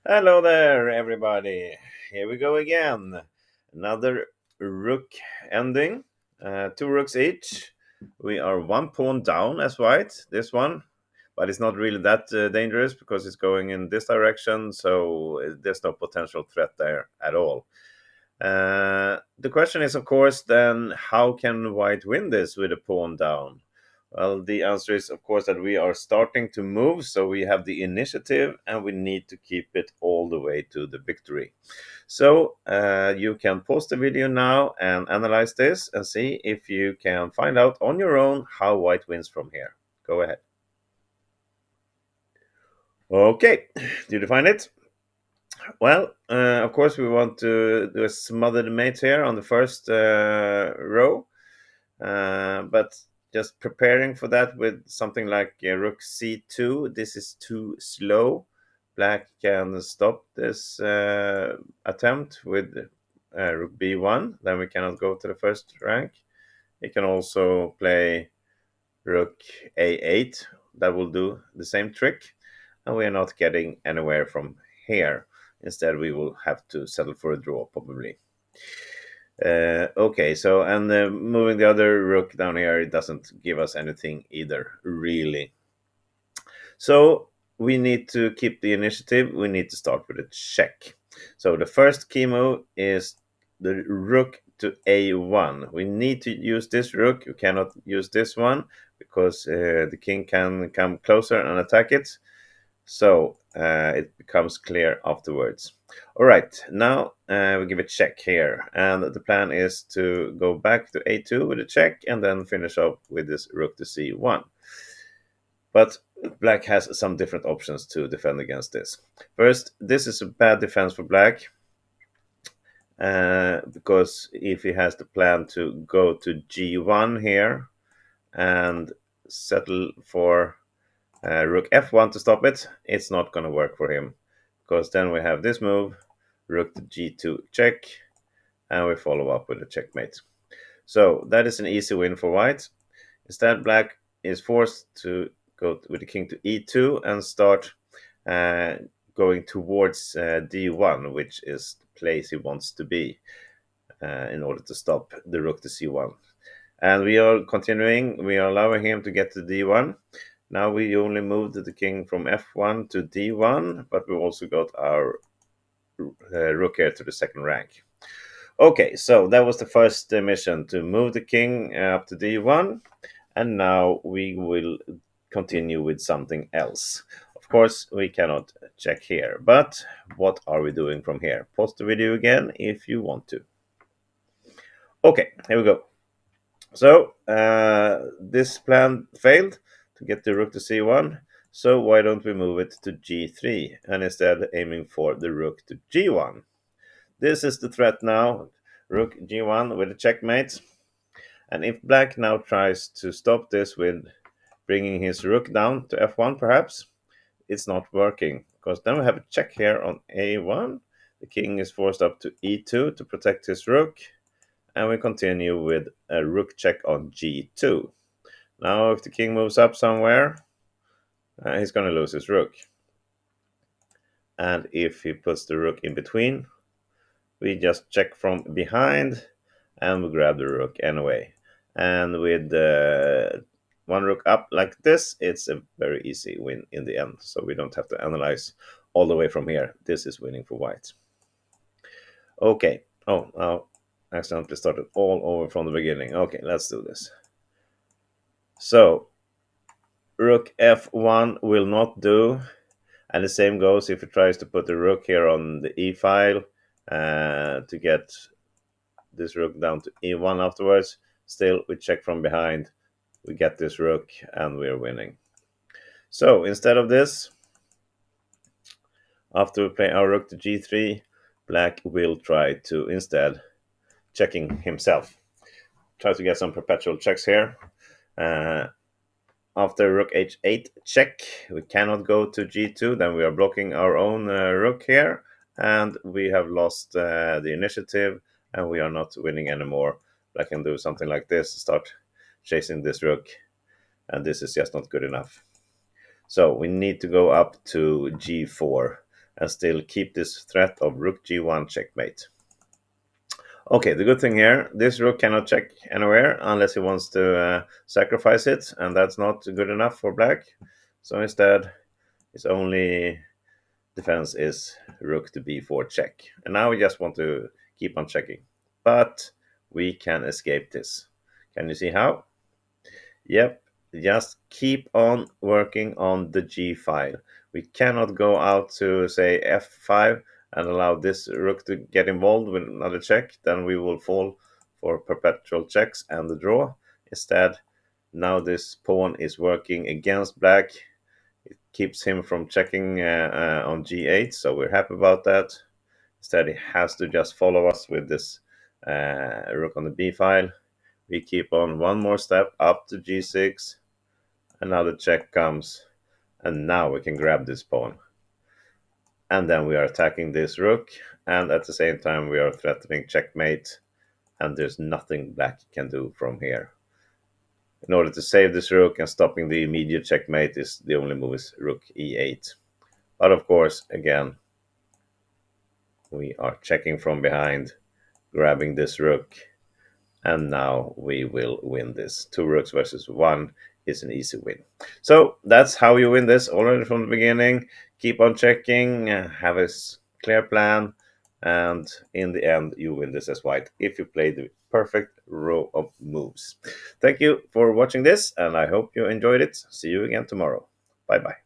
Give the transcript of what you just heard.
Hello there, everybody. Here we go again. Another rook ending. Two rooks each. We are one pawn down as white, this one. But it's not really that dangerous because it's going in this direction, so there's no potential threat there at all. The question is, of course, then how can white win this with a pawn down? Well, the answer is, of course, that we are starting to move, so we have the initiative and we need to keep it all the way to the victory. So you can pause the video now and analyze this and see if you can find out on your own how white wins from here. Go ahead. Okay, did you find it? Well, of course, we want to do a smothered mate here on the first row, but just preparing for that with something like rook c2. This is too slow. Black can stop this attempt with rook b1. Then we cannot go to the first rank. He can also play rook a8. That will do the same trick, and we are not getting anywhere from here. Instead, we will have to settle for a draw, probably. Okay, so and moving the other rook down here, it doesn't give us anything either, really. So we need to keep the initiative. We need to start with a check. So the first key move is the rook to a1. We need to use this rook. You cannot use this one because the king can come closer and attack it. So it becomes clear afterwards. All right, now we give a check here. And the plan is to go back to a2 with a check and then finish off with this rook to c1. But black has some different options to defend against this. First, this is a bad defense for black. Because if he has the plan to go to g1 here and settle for rook f1 to stop it, it's not going to work for him, because then we have this move, rook to g2 check, and we follow up with a checkmate. So that is an easy win for white. Instead, black is forced to go with the king to e2 and start going towards d1, which is the place he wants to be in order to stop the rook to c1. And we are continuing, we are allowing him to get to d1. Now we only moved the king from f1 to d1, but we also got our rook here to the second rank. Okay, so that was the first mission, to move the king up to d1, and now we will continue with something else. Of course, we cannot check here, but what are we doing from here? Pause the video again if you want to. Okay, here we go. So this plan failed to get the rook to c1, so why don't we move it to g3 and instead aiming for the rook to g1. This is the threat now, rook g1 with a checkmate. And if black now tries to stop this with bringing his rook down to f1 perhaps, it's not working, because then we have a check here on a1. The king is forced up to e2 to protect his rook, and we continue with a rook check on g2. Now if the king moves up somewhere, he's going to lose his rook. And if he puts the rook in between, we just check from behind and we grab the rook anyway. And with one rook up like this, it's a very easy win in the end. So we don't have to analyze all the way from here. This is winning for white. Okay. Oh, now I accidentally started all over from the beginning. Okay, let's do this. So rook f1 will not do. And the same goes if he tries to put the rook here on the e file to get this rook down to e1 afterwards. Still, we check from behind, we get this rook, and we're winning. So instead of this, after we play our rook to g3, black will try to instead checking himself. Try to get some perpetual checks here. After rook h8 check, we cannot go to g2, then we are blocking our own rook here, and we have lost the initiative, and we are not winning anymore. I can do something like this, start chasing this rook, and this is just not good enough. So we need to go up to g4, and still keep this threat of rook g1 checkmate. Okay, the good thing here, this rook cannot check anywhere unless he wants to sacrifice it, and that's not good enough for black. So instead, his only defense is rook to b4 check. And now we just want to keep on checking. But we can escape this. Can you see how? Yep, just keep on working on the G file. We cannot go out to, say, F5 and allow this rook to get involved with another check. Then we will fall for perpetual checks and the draw. Instead, now this pawn is working against black. It keeps him from checking on G8, so we're happy about that. Instead, he has to just follow us with this rook on the B file. We keep on one more step up to G6. Another check comes, and now we can grab this pawn. And then we are attacking this rook, and at the same time we are threatening checkmate, and there's nothing black can do from here. In order to save this rook and stopping the immediate checkmate, is the only move is rook e8. But of course, again, we are checking from behind, grabbing this rook, and now we will win this. 2 rooks versus 1 is an easy win. So that's how you win this already from the beginning. Keep on checking, have a clear plan, and in the end you win this as white if you play the perfect row of moves. Thank you for watching this, and I hope you enjoyed it. See you again tomorrow. Bye bye.